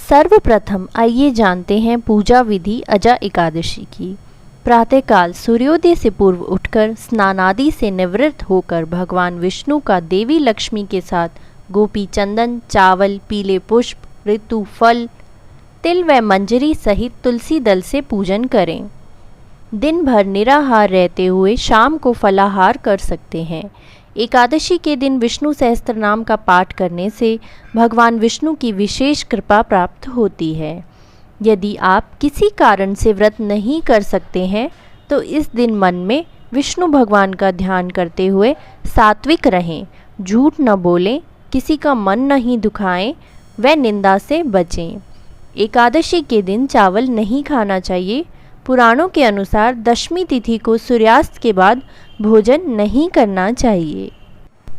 सर्वप्रथम आइए जानते हैं पूजा विधि अजा एकादशी की। प्रातःकाल सूर्योदय से पूर्व उठकर स्नानादि से निवृत्त होकर भगवान विष्णु का देवी लक्ष्मी के साथ गोपी चंदन, चावल, पीले पुष्प, ऋतु फल, तिल व मंजरी सहित तुलसी दल से पूजन करें। दिन भर निराहार रहते हुए शाम को फलाहार कर सकते हैं। एकादशी के दिन विष्णु सहस्त्रनाम का पाठ करने से भगवान विष्णु की विशेष कृपा प्राप्त होती है। यदि आप किसी कारण से व्रत नहीं कर सकते हैं तो इस दिन मन में विष्णु भगवान का ध्यान करते हुए सात्विक रहें, झूठ न बोलें, किसी का मन नहीं दुखाएं व निंदा से बचें। एकादशी के दिन चावल नहीं खाना चाहिए। पुराणों के अनुसार दशमी तिथि को सूर्यास्त के बाद भोजन नहीं करना चाहिए।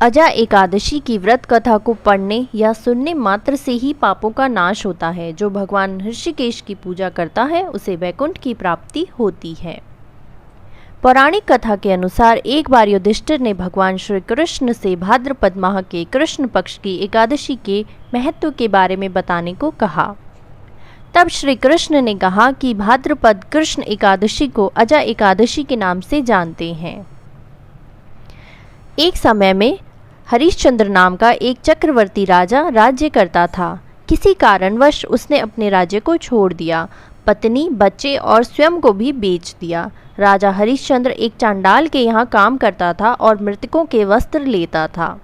अजा एकादशी की व्रत कथा को पढ़ने या सुनने मात्र से ही पापों का नाश होता है। जो भगवान ऋषिकेश की पूजा करता है उसे वैकुंठ की प्राप्ति होती है। पौराणिक कथा के अनुसार एक बार युधिष्ठिर ने भगवान श्री कृष्ण से भाद्रपद माह के कृष्ण पक्ष की एकादशी के महत्व के बारे में बताने को कहा। तब श्री कृष्ण ने कहा कि भाद्रपद कृष्ण एकादशी को अजा एकादशी के नाम से जानते हैं। एक समय में हरिश्चंद्र नाम का एक चक्रवर्ती राजा राज्य करता था। किसी कारणवश उसने अपने राज्य को छोड़ दिया, पत्नी, बच्चे और स्वयं को भी बेच दिया। राजा हरिश्चंद्र एक चांडाल के यहाँ काम करता था और मृतकों के वस्त्र लेता था।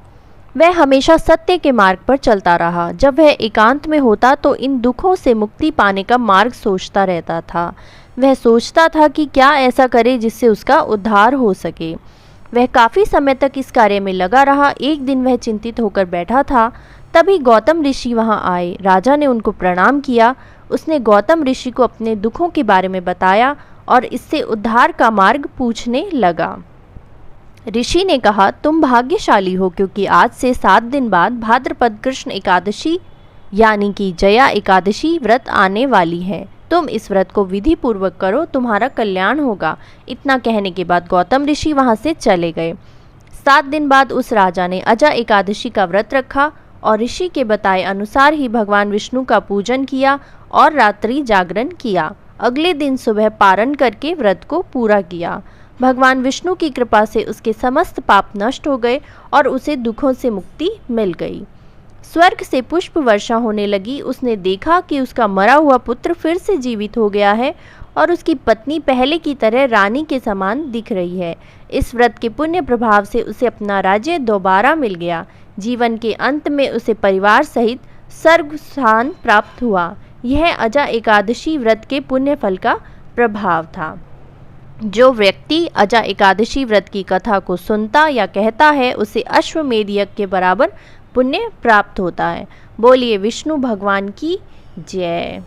वह हमेशा सत्य के मार्ग पर चलता रहा। जब वह एकांत में होता तो इन दुखों से मुक्ति पाने का मार्ग सोचता रहता था। वह सोचता था कि क्या ऐसा करे जिससे उसका उद्धार हो सके। वह काफ़ी समय तक इस कार्य में लगा रहा। एक दिन वह चिंतित होकर बैठा था, तभी गौतम ऋषि वहां आए। राजा ने उनको प्रणाम किया। उसने गौतम ऋषि को अपने दुखों के बारे में बताया और इससे उद्धार का मार्ग पूछने लगा। ऋषि ने कहा, तुम भाग्यशाली हो क्योंकि आज से 7 दिन बाद भाद्रपद कृष्ण एकादशी यानी कि जया एकादशी व्रत आने वाली है। तुम इस व्रत को विधि पूर्वक करो, तुम्हारा कल्याण होगा। इतना कहने के बाद गौतम ऋषि वहां से चले गए। 7 दिन बाद उस राजा ने अजा एकादशी का व्रत रखा और ऋषि के बताए अनुसार ही भगवान विष्णु का पूजन किया और रात्रि जागरण किया। अगले दिन सुबह पारण करके व्रत को पूरा किया। भगवान विष्णु की कृपा से उसके समस्त पाप नष्ट हो गए और उसे दुखों से मुक्ति मिल गई। स्वर्ग से पुष्प वर्षा होने लगी। उसने देखा कि उसका मरा हुआ पुत्र फिर से जीवित हो गया है और उसकी पत्नी पहले की तरह रानी के समान दिख रही है। इस व्रत के पुण्य प्रभाव से उसे अपना राज्य दोबारा मिल गया। जीवन के अंत में उसे परिवार सहित स्वर्ग स्थान प्राप्त हुआ। यह अजा एकादशी व्रत के पुण्य फल का प्रभाव था। जो व्यक्ति अजा एकादशी व्रत की कथा को सुनता या कहता है उसे अश्वमेध यज्ञ के बराबर पुण्य प्राप्त होता है। बोलिए विष्णु भगवान की जय।